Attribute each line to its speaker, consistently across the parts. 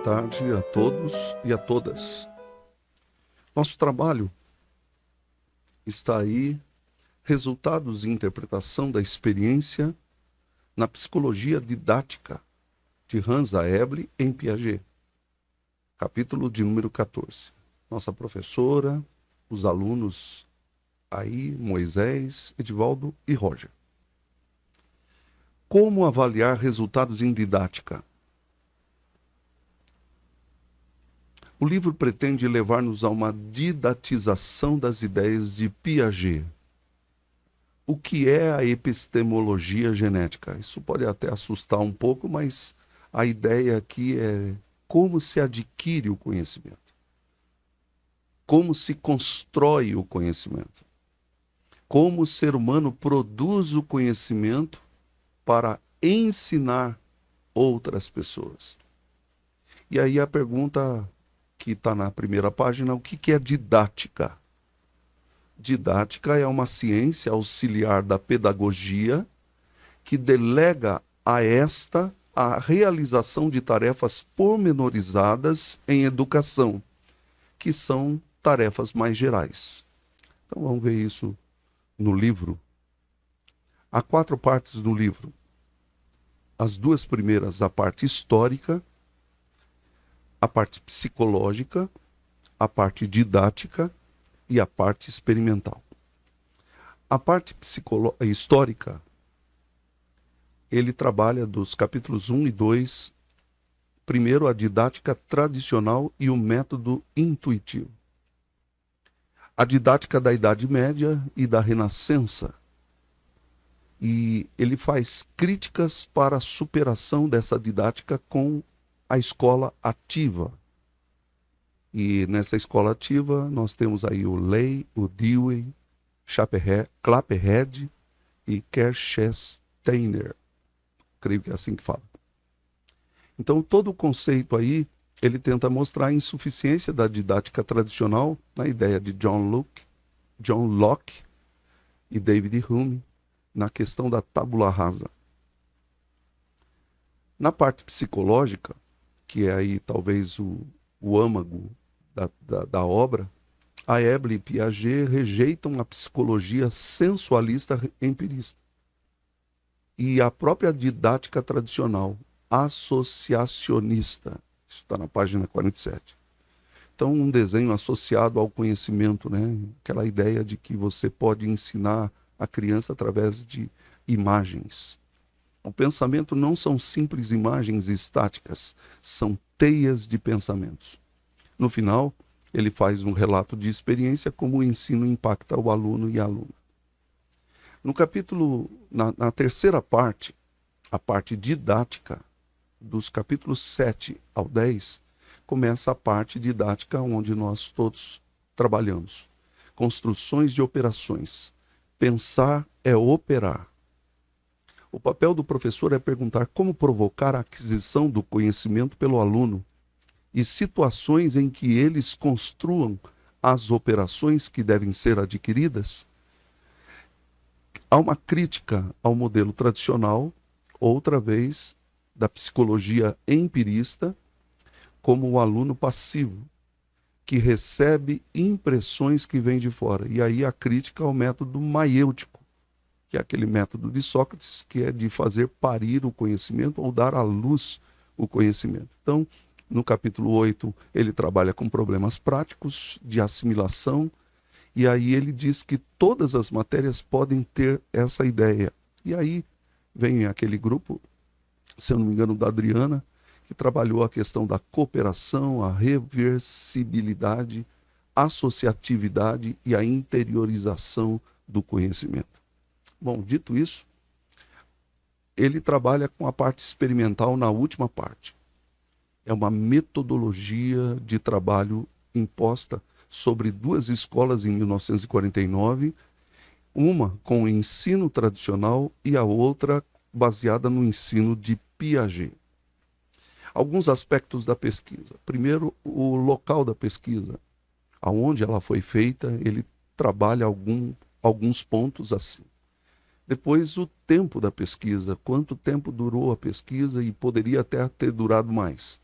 Speaker 1: tarde a todos e a todas. Nosso trabalho está aí, resultados e interpretação da experiência na psicologia didática de Hans Aeble em Piaget, capítulo de número 14. Nossa professora, os alunos aí, Moisés, Edivaldo e Roger. Como avaliar resultados em didática? O livro pretende levar-nos a uma didatização das ideias de Piaget. O que é a epistemologia genética? Isso pode até assustar um pouco, mas a ideia aqui é como se adquire o conhecimento. Como se constrói o conhecimento. Como o ser humano produz o conhecimento para ensinar outras pessoas. E aí a pergunta que está na primeira página, o que é didática? Didática é uma ciência auxiliar da pedagogia que delega a esta a realização de tarefas pormenorizadas em educação, que são tarefas mais gerais. Então vamos ver isso no livro. Há 4 partes no livro. As 2 primeiras, a parte histórica, a parte psicológica, a parte didática e a parte experimental. A parte histórica, ele trabalha dos capítulos 1 e 2, primeiro a didática tradicional e o método intuitivo. A didática da Idade Média e da Renascença. E ele faz críticas para a superação dessa didática com a escola ativa. E nessa escola ativa nós temos aí o Ley, o Dewey, Clapperhead e Kershesteiner. Creio que é assim que fala. Então todo o conceito aí, ele tenta mostrar a insuficiência da didática tradicional na ideia de John Locke e David Hume na questão da tábula rasa. Na parte psicológica, que é aí talvez o âmago da obra, Aeble e Piaget rejeitam a psicologia sensualista empirista e a própria didática tradicional, associacionista. Isso está na página 47. Então, um desenho associado ao conhecimento, né? Aquela ideia de que você pode ensinar a criança através de imagens. O pensamento não são simples imagens estáticas, são teias de pensamentos. No final, ele faz um relato de experiência como o ensino impacta o aluno e a aluna. No capítulo, na terceira parte, a parte didática, dos capítulos 7 ao 10, começa a parte didática onde nós todos trabalhamos. Construções de operações. Pensar é operar. O papel do professor é perguntar como provocar a aquisição do conhecimento pelo aluno e situações em que eles construam as operações que devem ser adquiridas. Há uma crítica ao modelo tradicional, outra vez, da psicologia empirista, como o aluno passivo, que recebe impressões que vêm de fora. E aí a crítica ao método maiêutico, que é aquele método de Sócrates, que é de fazer parir o conhecimento ou dar à luz o conhecimento. Então, no capítulo 8, ele trabalha com problemas práticos de assimilação, e aí ele diz que todas as matérias podem ter essa ideia. E aí vem aquele grupo, se eu não me engano, da Adriana, que trabalhou a questão da cooperação, a reversibilidade, associatividade e a interiorização do conhecimento. Bom, dito isso, ele trabalha com a parte experimental na última parte. É uma metodologia de trabalho imposta sobre 2 escolas em 1949, uma com o ensino tradicional e a outra baseada no ensino de Piaget. Alguns aspectos da pesquisa. Primeiro, o local da pesquisa, aonde ela foi feita, ele trabalha alguns pontos assim. Depois, o tempo da pesquisa, quanto tempo durou a pesquisa e poderia até ter durado mais.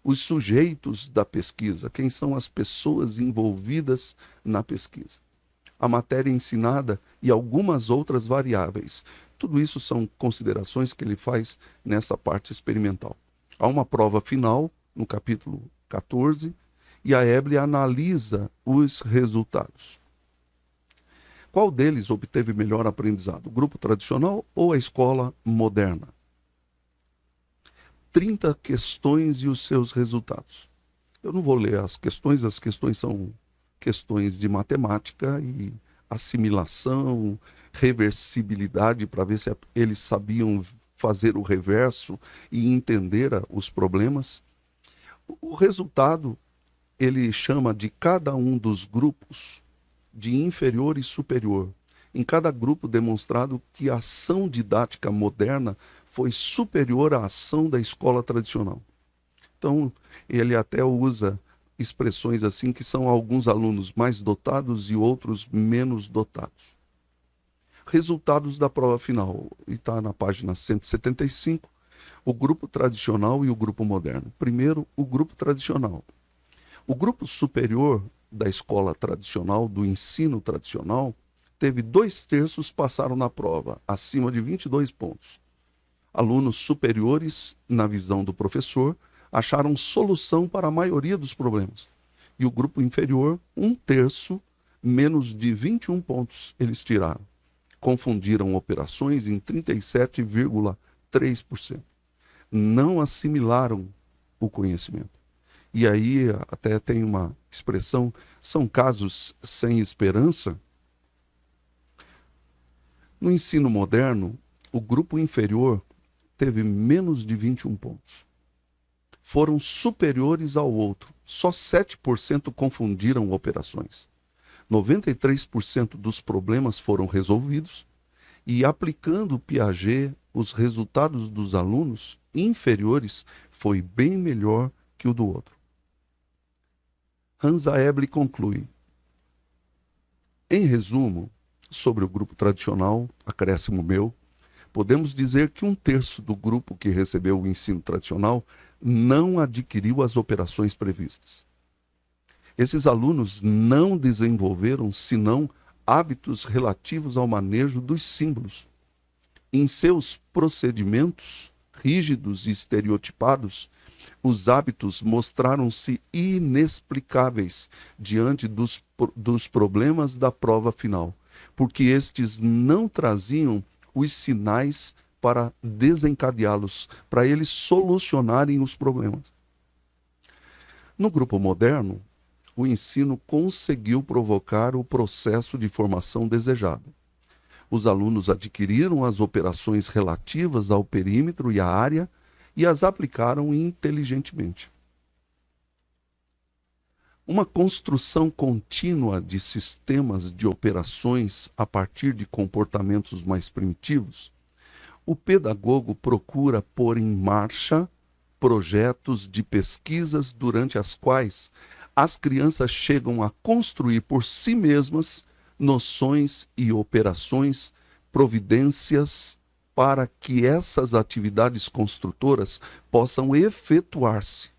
Speaker 1: os sujeitos da pesquisa, quem são as pessoas envolvidas na pesquisa, a matéria ensinada e algumas outras variáveis. Tudo isso são considerações que ele faz nessa parte experimental. Há uma prova final, no capítulo 14, e a Eble analisa os resultados. Qual deles obteve melhor aprendizado? O grupo tradicional ou a escola moderna? 30 questões e os seus resultados. Eu não vou ler as questões são questões de matemática e assimilação, reversibilidade, para ver se eles sabiam fazer o reverso e entender os problemas. O resultado, ele chama de cada um dos grupos de inferior e superior. Em cada grupo demonstrado que a ação didática moderna foi superior à ação da escola tradicional. Então, ele até usa expressões assim que são alguns alunos mais dotados e outros menos dotados. Resultados da prova final, e está na página 175, o grupo tradicional e o grupo moderno. Primeiro, o grupo tradicional. O grupo superior da escola tradicional, do ensino tradicional, teve 2/3 passaram na prova, acima de 22 pontos. Alunos superiores, na visão do professor, acharam solução para a maioria dos problemas. E o grupo inferior, 1/3, menos de 21 pontos eles tiraram. Confundiram operações em 37,3%. Não assimilaram o conhecimento. E aí até tem uma expressão, são casos sem esperança. No ensino moderno, o grupo inferior teve menos de 21 pontos. Foram superiores ao outro. Só 7% confundiram operações. 93% dos problemas foram resolvidos e, aplicando Piaget, os resultados dos alunos inferiores foi bem melhor que o do outro. Hans Eble conclui: em resumo, sobre o grupo tradicional, acréscimo meu, podemos dizer que 1/3 do grupo que recebeu o ensino tradicional não adquiriu as operações previstas. Esses alunos não desenvolveram, senão, hábitos relativos ao manejo dos símbolos. Em seus procedimentos rígidos e estereotipados, os hábitos mostraram-se inexplicáveis diante dos problemas da prova final, porque estes não traziam os sinais para desencadeá-los, para eles solucionarem os problemas. No grupo moderno, o ensino conseguiu provocar o processo de formação desejado. Os alunos adquiriram as operações relativas ao perímetro e à área e as aplicaram inteligentemente. Uma construção contínua de sistemas de operações a partir de comportamentos mais primitivos, o pedagogo procura pôr em marcha projetos de pesquisas durante as quais as crianças chegam a construir por si mesmas noções e operações, providências para que essas atividades construtoras possam efetuar-se,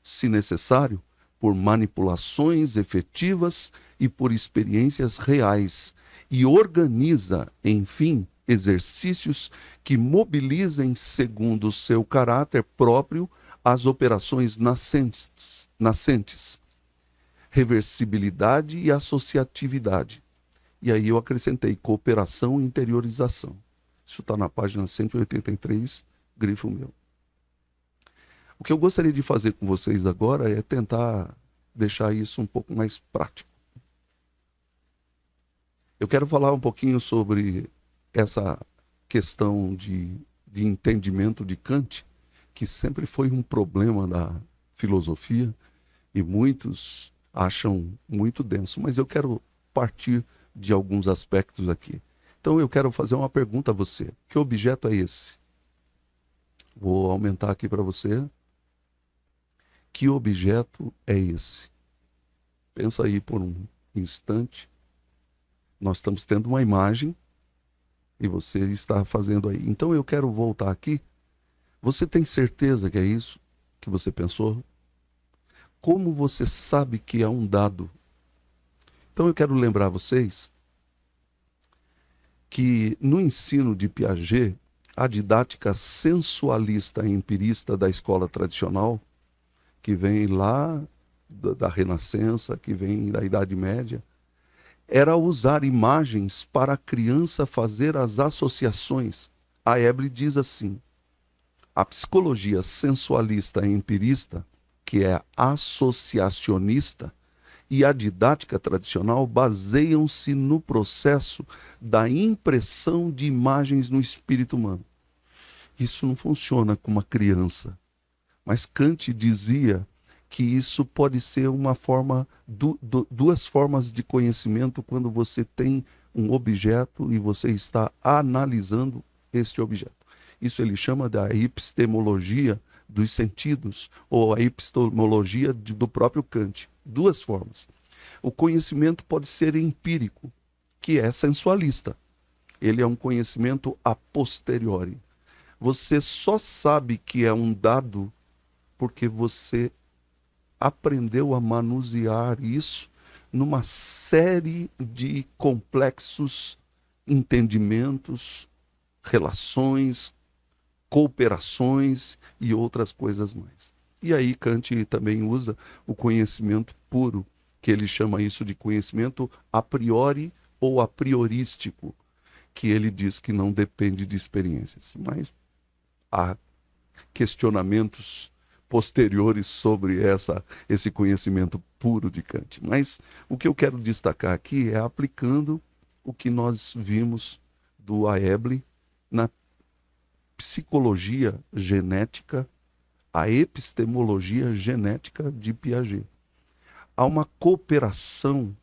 Speaker 1: se necessário, por manipulações efetivas e por experiências reais, e organiza, enfim, exercícios que mobilizem, segundo o seu caráter próprio, as operações nascentes, reversibilidade e associatividade. E aí eu acrescentei cooperação e interiorização. Isso está na página 183, grifo meu. O que eu gostaria de fazer com vocês agora é tentar deixar isso um pouco mais prático. Eu quero falar um pouquinho sobre essa questão de entendimento de Kant, que sempre foi um problema da filosofia e muitos acham muito denso, mas eu quero partir de alguns aspectos aqui. Então eu quero fazer uma pergunta a você. Que objeto é esse? Vou aumentar aqui para você. Que objeto é esse? Pensa aí por um instante. Nós estamos tendo uma imagem e você está fazendo aí. Então eu quero voltar aqui. Você tem certeza que é isso que você pensou? Como você sabe que é um dado? Então eu quero lembrar vocês que no ensino de Piaget, a didática sensualista e empirista da escola tradicional, que vem lá da Renascença, que vem da Idade Média, era usar imagens para a criança fazer as associações. A Eble diz assim: a psicologia sensualista e empirista, que é associacionista, e a didática tradicional baseiam-se no processo da impressão de imagens no espírito humano. Isso não funciona com uma criança. Mas Kant dizia que isso pode ser uma forma, duas formas de conhecimento quando você tem um objeto e você está analisando este objeto. Isso ele chama da epistemologia dos sentidos, ou a epistemologia do próprio Kant. Duas formas. O conhecimento pode ser empírico, que é sensualista. Ele é um conhecimento a posteriori. Você só sabe que é um dado porque você aprendeu a manusear isso numa série de complexos entendimentos, relações, cooperações e outras coisas mais. E aí Kant também usa o conhecimento puro, que ele chama isso de conhecimento a priori ou a priorístico, que ele diz que não depende de experiências. Mas há questionamentos posteriores sobre esse conhecimento puro de Kant. Mas o que eu quero destacar aqui é aplicando o que nós vimos do Aeble na psicologia genética, a epistemologia genética de Piaget. Há uma cooperação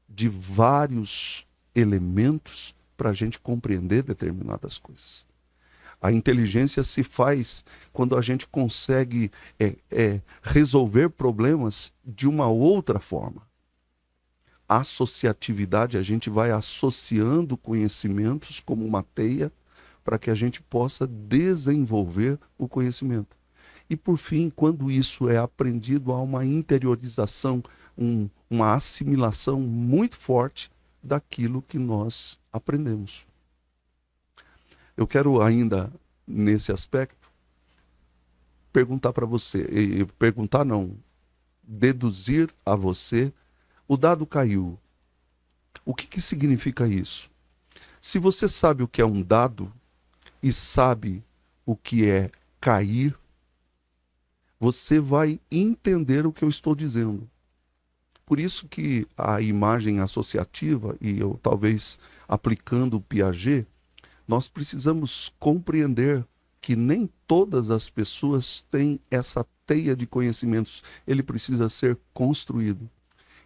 Speaker 1: de vários elementos para a gente compreender determinadas coisas. A inteligência se faz quando a gente consegue resolver problemas de uma outra forma. A associatividade, a gente vai associando conhecimentos como uma teia para que a gente possa desenvolver o conhecimento. E, por fim, quando isso é aprendido, há uma interiorização, uma assimilação muito forte daquilo que nós aprendemos. Eu quero ainda, nesse aspecto, perguntar para você, deduzir a você, o dado caiu. O que significa isso? Se você sabe o que é um dado e sabe o que é cair, você vai entender o que eu estou dizendo. Por isso que a imagem associativa, e eu talvez aplicando o Piaget, nós precisamos compreender que nem todas as pessoas têm essa teia de conhecimentos. Ele precisa ser construído.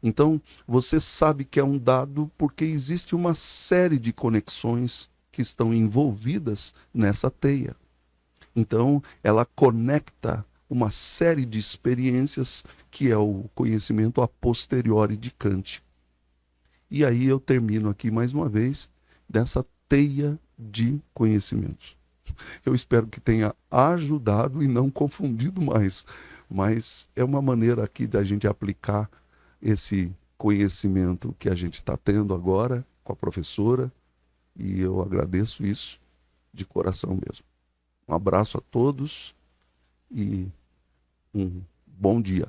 Speaker 1: Então, você sabe que é um dado porque existe uma série de conexões que estão envolvidas nessa teia. Então, ela conecta uma série de experiências que é o conhecimento a posteriori de Kant. E aí eu termino aqui mais uma vez dessa teia de conhecimentos. Eu espero que tenha ajudado e não confundido mais, mas é uma maneira aqui da gente aplicar esse conhecimento que a gente está tendo agora com a professora, e eu agradeço isso de coração mesmo. Um abraço a todos e um bom dia.